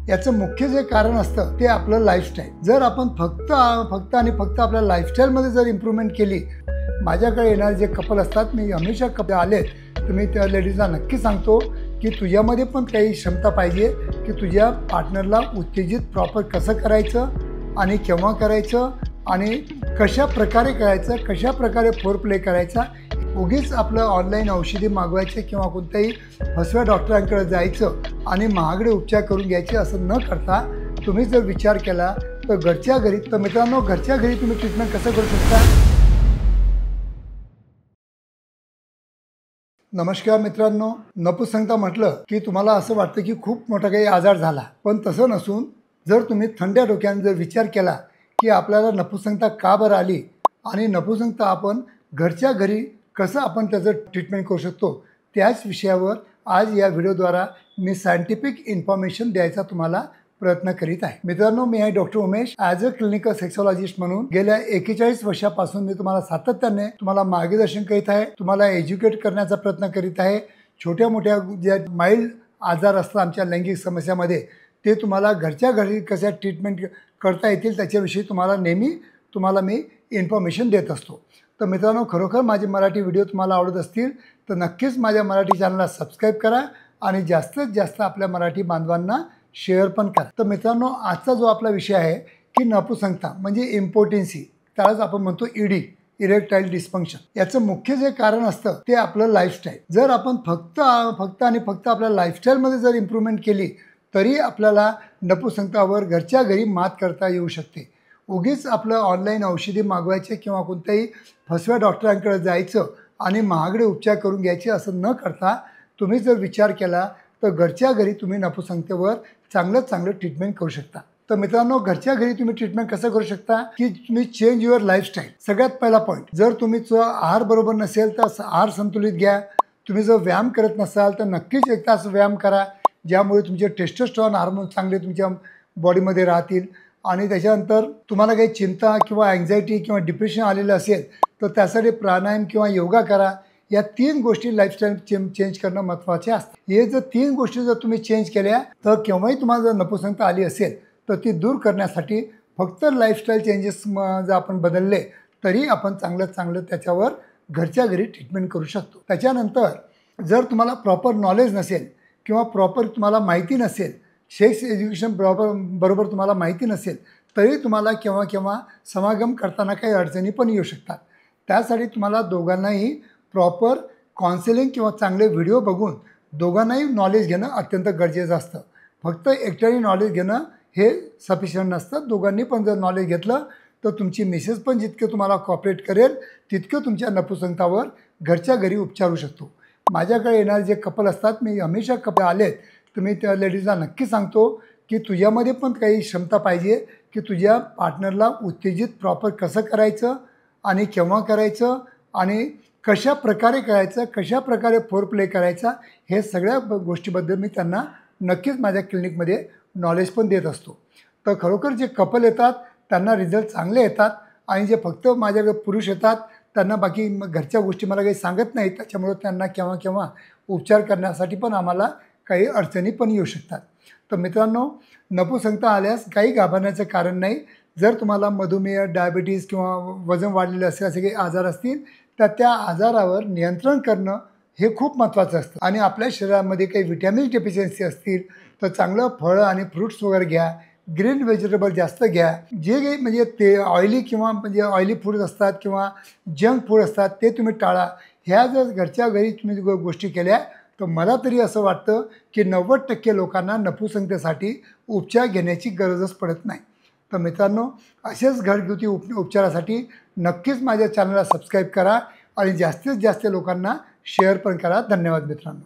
याचं मुख्य जे कारण असतं ते आपलं लाईफस्टाईल. जर आपण फक्त आपल्या लाईफस्टाईलमध्ये जर इम्प्रूव्हमेंट केली, माझ्याकडे येणारे जे कपल असतात, मी हमेशा कपल आले तर मी त्या लेडीजला नक्की सांगतो की तुझ्यामध्ये पण काही क्षमता पाहिजे की तुझ्या पार्टनरला उत्तेजित प्रॉपर कसं करायचं आणि केव्हा करायचं आणि कशा प्रकारे करायचं, कशा प्रकारे फोर प्ले करायचा. उगीच आपलं ऑनलाईन औषधी मागवायचे किंवा कोणत्याही फसव्या डॉक्टरांकडे जायचं आणि महागडे उपचार करून घ्यायचे असं न करता तुम्ही जर विचार केला तर घरच्या घरी, तर मित्रांनो घरच्या घरी तुम्ही ट्रीटमेंट कसं करू शकता. नमस्कार मित्रांनो, नपुंसकता म्हटलं की तुम्हाला असं वाटतं की खूप मोठा काही आजार झाला, पण तसं नसून जर तुम्ही थंड्या डोक्याने जर विचार केला की आपल्याला नपुंसकता का बरं आली आणि नपुंसकता आपण घरच्या घरी कसं आपण त्याचं ट्रीटमेंट करू शकतो, त्याच विषयावर आज या व्हिडिओद्वारा मी सायंटिफिक इन्फॉर्मेशन द्यायचा तुम्हाला प्रयत्न करीत आहे. मित्रांनो, मी आहे doctor Umesh. As a clinical sexologist म्हणून गेल्या 41 वर्षापासून मी तुम्हाला सातत्याने मार्गदर्शन करीत आहे, तुम्हाला एज्युकेट करण्याचा प्रयत्न करीत आहे. छोट्या मोठ्या ज्या माइल्ड आजार असतात आमच्या लैंगिक समस्यामध्ये, ते तुम्हाला घरच्या घरी कशा ट्रीटमेंट करता येतील त्याच्याविषयी तुम्हाला मी इन्फॉर्मेशन देत असतो. तर मित्रांनो, खरोखर माझे मराठी व्हिडिओ तुम्हाला आवडत असतील तर नक्कीच माझ्या मराठी चॅनलला सबस्क्राईब करा आणि जास्तीत जास्त आपल्या मराठी बांधवांना शेअर पण करा. तर मित्रांनो, आजचा जो आपला विषय आहे की नपुंसकता म्हणजे इम्पोर्टन्सी, त्यालाच आपण म्हणतो ईडी, इरेक्टाईल डिस्फंक्शन. याचं मुख्य जे कारण असतं ते आपलं लाईफस्टाईल. जर आपण फक्त आपल्या लाईफस्टाईलमध्ये जर इम्प्रूव्हमेंट केली तरी आपल्याला नपुंसकतावर घरच्या घरी मात करता येऊ शकते. उगीच आपलं ऑनलाईन औषधी मागवायचे किंवा कोणत्याही फसव्या डॉक्टरांकडे जायचं आणि महागडे उपचार करून घ्यायचे असं न करता तुम्ही जर विचार केला तर घरच्या घरी तुम्ही नपुंसकतेवर चांगलं ट्रीटमेंट करू शकता. तर मित्रांनो, घरच्या घरी तुम्ही ट्रीटमेंट कसं करू शकता की तुम्ही चेंज युअर लाईफस्टाईल. सगळ्यात पहिला पॉईंट, जर तुमचा आहार बरोबर नसेल तर आहार संतुलित घ्या. तुम्ही जर व्यायाम करत नसाल तर नक्कीच 1 तास व्यायाम करा, ज्यामुळे तुमचे टेस्टोस्टेरॉन हार्मोन चांगले तुमच्या बॉडीमध्ये राहतील. आणि त्याच्यानंतर तुम्हाला काही चिंता किंवा अँझायटी किंवा डिप्रेशन आलेलं असेल तर त्यासाठी प्राणायाम किंवा योगा करा. या 3 गोष्टी लाईफस्टाईल चेंज करणं महत्त्वाचे असतं. हे जर 3 गोष्टी जर तुम्ही चेंज केल्या तर केव्हाही तुम्हाला जर नपुंसकता आली असेल तर ती दूर करण्यासाठी फक्त लाईफस्टाईल चेंजेस जर आपण बदलले तरी आपण चांगलं त्याच्यावर घरच्या घरी ट्रीटमेंट करू शकतो. त्याच्यानंतर जर तुम्हाला प्रॉपर नॉलेज नसेल किंवा प्रॉपर तुम्हाला माहिती नसेल, सेक्स एज्युकेशन बरोबर तुम्हाला माहिती नसेल तरी तुम्हाला केव्हा समागम करताना काही अडचणी पण येऊ शकतात. त्यासाठी तुम्हाला दोघांनाही प्रॉपर काउन्सिलिंग किंवा चांगले व्हिडिओ बघून दोघांनाही नॉलेज घेणं अत्यंत गरजेचं असतं. फक्त एकट्याने नॉलेज घेणं हे सफिशियंट नसतं. दोघांनी पण जर नॉलेज घेतलं तर तुमची मिसेस पण जितकं तुम्हाला कॉपरेट करेल तितकं तुमच्या नपुंसकतावर घरच्या घरी उपचार होऊ शकतो. माझ्याकडे येणारे जे कपल असतात, मी हमेशा कपल आले तर मी त्या लेडीजला नक्की सांगतो की तुझ्यामध्ये पण काही क्षमता पाहिजे की तुझ्या पार्टनरला उत्तेजित प्रॉपर कसं करायचं आणि केव्हा करायचं आणि कशा प्रकारे करायचं, कशा प्रकारे फोर प्ले करायचा, हे सगळ्या गोष्टीबद्दल मी त्यांना नक्कीच माझ्या क्लिनिकमध्ये नॉलेज पण देत असतो. तर खरोखर जे कपल येतात त्यांना रिझल्ट चांगले येतात आणि जे फक्त माझ्याकडे पुरुष येतात त्यांना बाकी घरच्या गोष्टी मला काही सांगत नाहीत, त्याच्यामुळे त्यांना केव्हा उपचार करण्यासाठी पण आम्हाला काही अडचणी पण येऊ शकतात. तर मित्रांनो, नपुंसकता आल्यास काही घाबरण्याचं कारण नाही. जर तुम्हाला मधुमेह, डायबिटीज किंवा वजन वाढलेलं असेल असे काही आजार असतील तर त्या आजारावर नियंत्रण करणं हे खूप महत्त्वाचं असतं. आणि आपल्या शरीरामध्ये काही व्हिटॅमिन डेफिशियन्सी असतील तर चांगलं फळं आणि फ्रूट्स वगैरे घ्या, ग्रीन व्हेजिटेबल जास्त घ्या. जे काही म्हणजे ते ऑइली फूड असतात किंवा जंक फूड असतात ते तुम्ही टाळा. ह्या जर घरच्या घरी तुम्ही गोष्टी केल्या तर मला तरी असं वाटतं की 90% लोकांना नपुंसकतेसाठी उपचार घेण्याची गरजच पडत नाही. तर मित्रांनो, असेच घरगुती उपचारासाठी नक्कीच माझ्या चॅनलला सबस्क्राईब करा आणि जास्तीत जास्त लोकांना शेअर पण करा. धन्यवाद मित्रांनो.